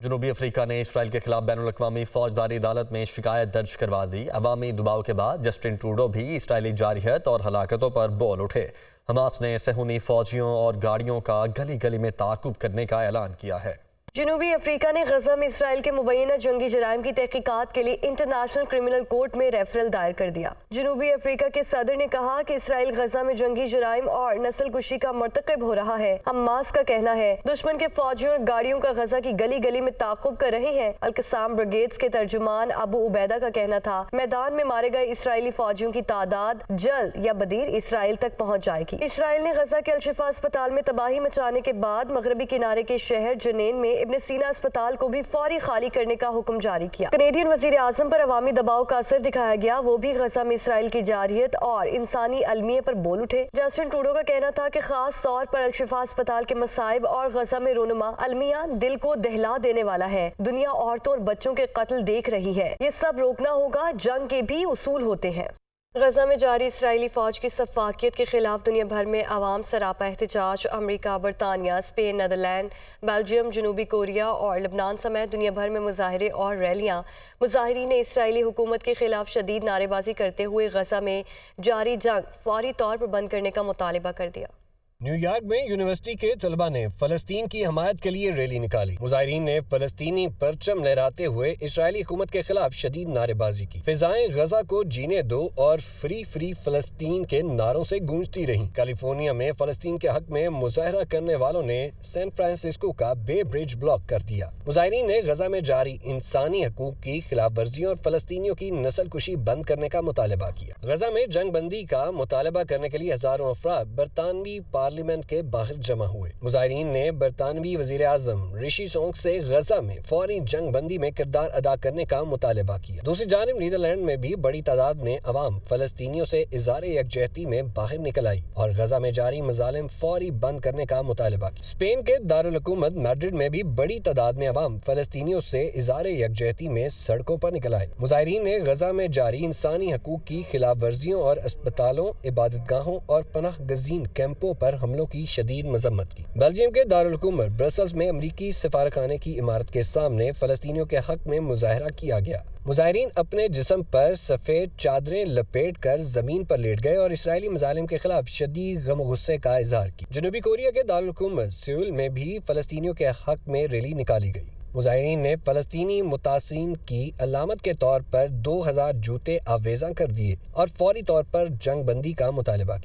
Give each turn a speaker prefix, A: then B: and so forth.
A: جنوبی افریقہ نے اسرائیل کے خلاف بین الاقوامی فوجداری عدالت میں شکایت درج کروا دی۔ عوامی دباؤ کے بعد جسٹن ٹروڈو بھی اسرائیلی جارحیت اور ہلاکتوں پر بول اٹھے۔ حماس نے صہیونی فوجیوں اور گاڑیوں کا گلی گلی میں تعاقب کرنے کا اعلان کیا ہے۔
B: جنوبی افریقہ نے غزہ میں اسرائیل کے مبینہ جنگی جرائم کی تحقیقات کے لیے انٹرنیشنل کرمنل کورٹ میں ریفرل دائر کر دیا۔ جنوبی افریقہ کے صدر نے کہا کہ اسرائیل غزہ میں جنگی جرائم اور نسل کشی کا مرتکب ہو رہا ہے۔ حماس کا کہنا ہے دشمن کے فوجیوں اور گاڑیوں کا غزہ کی گلی گلی میں تعاقب کر رہے ہیں۔ القسام بریگیڈز کے ترجمان ابو عبیدہ کا کہنا تھا میدان میں مارے گئے اسرائیلی فوجیوں کی تعداد جلد یا بدیر اسرائیل تک پہنچ جائے گی۔ اسرائیل نے غزہ کے الشفا اسپتال میں تباہی مچانے کے بعد مغربی کنارے کے شہر جنین میں ابن سینا اسپتال کو بھی فوری خالی کرنے کا حکم جاری کیا۔ کینیڈین وزیر اعظم پر عوامی دباؤ کا اثر دکھایا گیا، وہ بھی غزہ میں اسرائیل کی جارحیت اور انسانی المیے پر بول اٹھے۔ جسٹن ٹروڈو کا کہنا تھا کہ خاص طور پر الشفا اسپتال کے مصائب اور غزہ میں رونما المیہ دل کو دہلا دینے والا ہے۔ دنیا عورتوں اور بچوں کے قتل دیکھ رہی ہے، یہ سب روکنا ہوگا، جنگ کے بھی اصول ہوتے ہیں۔ غزہ میں جاری اسرائیلی فوج کی سفاکیت کے خلاف دنیا بھر میں عوام سراپا احتجاج۔ امریکہ، برطانیہ، اسپین، نیدرلینڈ، بیلجیم، جنوبی کوریا اور لبنان سمیت دنیا بھر میں مظاہرے اور ریلیاں۔ مظاہرین نے اسرائیلی حکومت کے خلاف شدید نعرے بازی کرتے ہوئے غزہ میں جاری جنگ فوری طور پر بند کرنے کا مطالبہ کر دیا۔
C: نیو یارک میں یونیورسٹی کے طلباء نے فلسطین کی حمایت کے لیے ریلی نکالی۔ مظاہرین نے فلسطینی پرچم لہراتے ہوئے اسرائیلی حکومت کے خلاف شدید نعرے بازی کی۔ فضائیں غزہ کو جینے دو اور فری فری فلسطین کے نعروں سے گونجتی رہیں۔ کیلیفورنیا میں فلسطین کے حق میں مظاہرہ کرنے والوں نے سین فرانسسکو کا بے برج بلاک کر دیا۔ مظاہرین نے غزہ میں جاری انسانی حقوق کی خلاف ورزیوں اور فلسطینیوں کی نسل کشی بند کرنے کا مطالبہ کیا۔ غزہ میں جنگ بندی کا مطالبہ کرنے کے لیے ہزاروں افراد برطانوی پارلیمنٹ کے باہر جمع ہوئے۔ مظاہرین نے برطانوی وزیر اعظم رشی سونک سے غزہ میں فوری جنگ بندی میں کردار ادا کرنے کا مطالبہ کیا۔ دوسری جانب نیدرلینڈ میں بھی بڑی تعداد میں عوام فلسطینیوں سے اظہار یکجہتی میں باہر نکل آئی اور غزہ میں جاری مظالم فوری بند کرنے کا مطالبہ کیا۔ اسپین کے دارالحکومت میڈرڈ میں بھی بڑی تعداد میں عوام فلسطینیوں سے اظہار یکجہتی میں سڑکوں پر نکل آئے۔ مظاہرین نے غزہ میں جاری انسانی حقوق کی خلاف ورزیوں اور اسپتالوں، عبادت گاہوں اور پناہ گزین کیمپوں پر حملوں کی شدید مذمت کی۔ بیلجیم کے دارالحکومت برسلز میں امریکی سفارتخانے کی عمارت کے سامنے فلسطینیوں کے حق میں مظاہرہ کیا گیا۔ مظاہرین اپنے جسم پر سفید چادریں لپیٹ کر زمین پر لیٹ گئے اور اسرائیلی مظالم کے خلاف شدید غم و غصے کا اظہار کیا۔ جنوبی کوریا کے دارالحکومت سیول میں بھی فلسطینیوں کے حق میں ریلی نکالی گئی۔ مظاہرین نے فلسطینی متاثرین کی علامت کے طور پر 2000 جوتے آویزاں کر دیے اور فوری طور پر جنگ بندی کا مطالبہ کیا۔